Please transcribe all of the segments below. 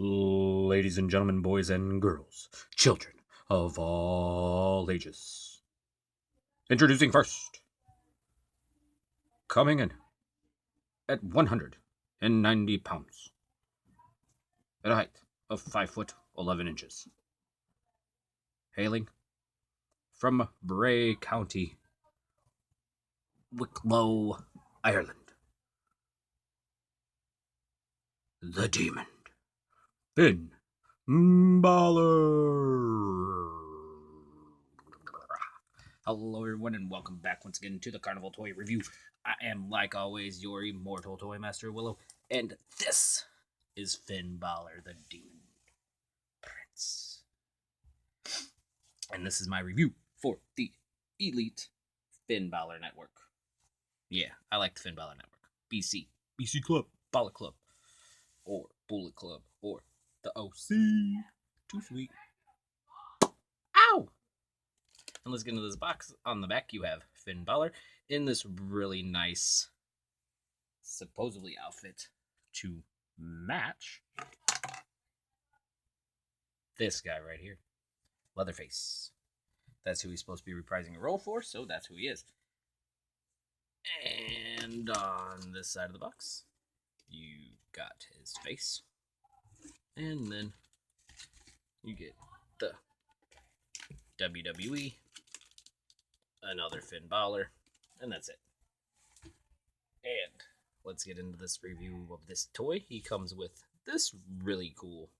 Ladies and gentlemen, boys and girls, children of all ages. Introducing first, coming in at 190 pounds, at a height of 5 foot 11 inches, hailing from Bray County, Wicklow, Ireland, the Demon, Finn Balor. Hello, everyone, and welcome back once again to the Carnival Toy Review. I am, like always, your immortal Toy Master Willow, and this is Finn Balor, the Demon Prince. And this is my review for the Elite Finn Balor Network. Yeah, I like the Finn Balor Network. BC Club, Balor Club, or Bullet Club, or the OC. Too sweet. Ow! And let's get into this box. On the back, you have Finn Balor in this really nice, supposedly outfit to match this guy right here, Leatherface. That's who he's supposed to be reprising a role for, so that's who he is. And on this side of the box, you got his face. And then you get the WWE, another Finn Balor, and that's it. And let's get into this review of this toy. He comes with this really cool.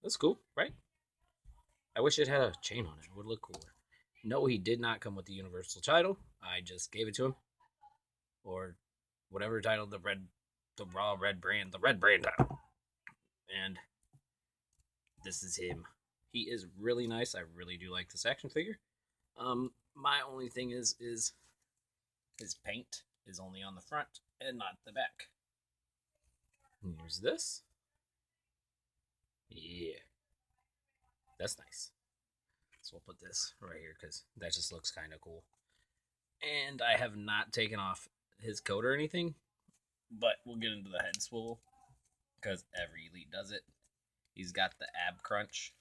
That's cool, right? I wish it had a chain on it. It would look cooler. No, he did not come with the Universal title. I just gave it to him. Or whatever title, the Raw Red Brand title. And this is him. He is really nice. I really do like this action figure. My only thing is his paint is only on the front and not the back. And here's this. Yeah. That's nice. So we'll put this right here because that just looks kind of cool. And I have not taken off his coat or anything, but we'll get into the head swivel because every Elite does it. He's got the ab crunch,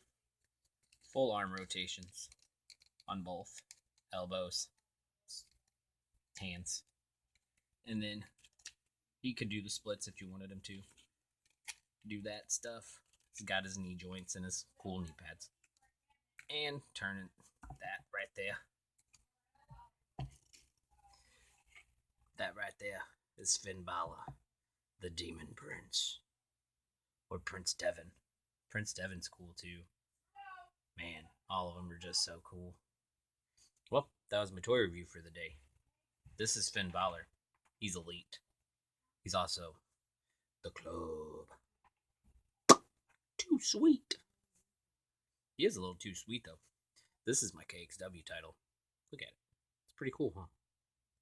full arm rotations on both elbows, hands, and then he could do the splits if you wanted him to do that stuff. He's got his knee joints and his cool knee pads. And turning that right there. That right there is Finn Balor, the Demon Prince. Or Prince Devon. Prince Devon's cool too. Man, all of them are just so cool. Well, that was my toy review for the day. This is Finn Balor. He's elite. He's also the club. Too sweet. He is a little too sweet, though. This is my KXW title. Look at it. It's pretty cool, huh?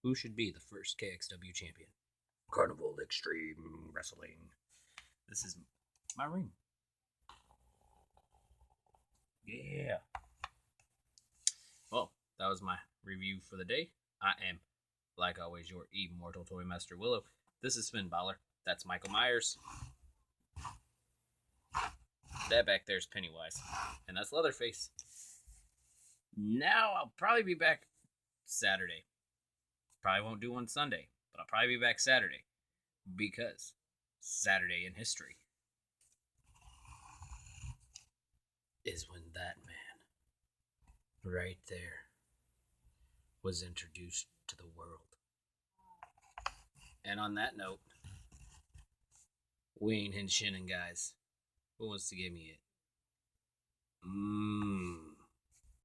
Who should be the first KXW champion? Carnival Extreme Wrestling. This is my ring. Yeah. Well, that was my review for the day. I am, like always, your immortal Toy Master Willow. This is Finn Balor. That's Michael Myers. That back there's Pennywise. And that's Leatherface. Now I'll probably be back Saturday. Probably won't do one Sunday, but I'll probably be back Saturday. Because Saturday in history is when that man right there was introduced to the world. And on that note, we ain't shinning, guys. Who wants to give me it?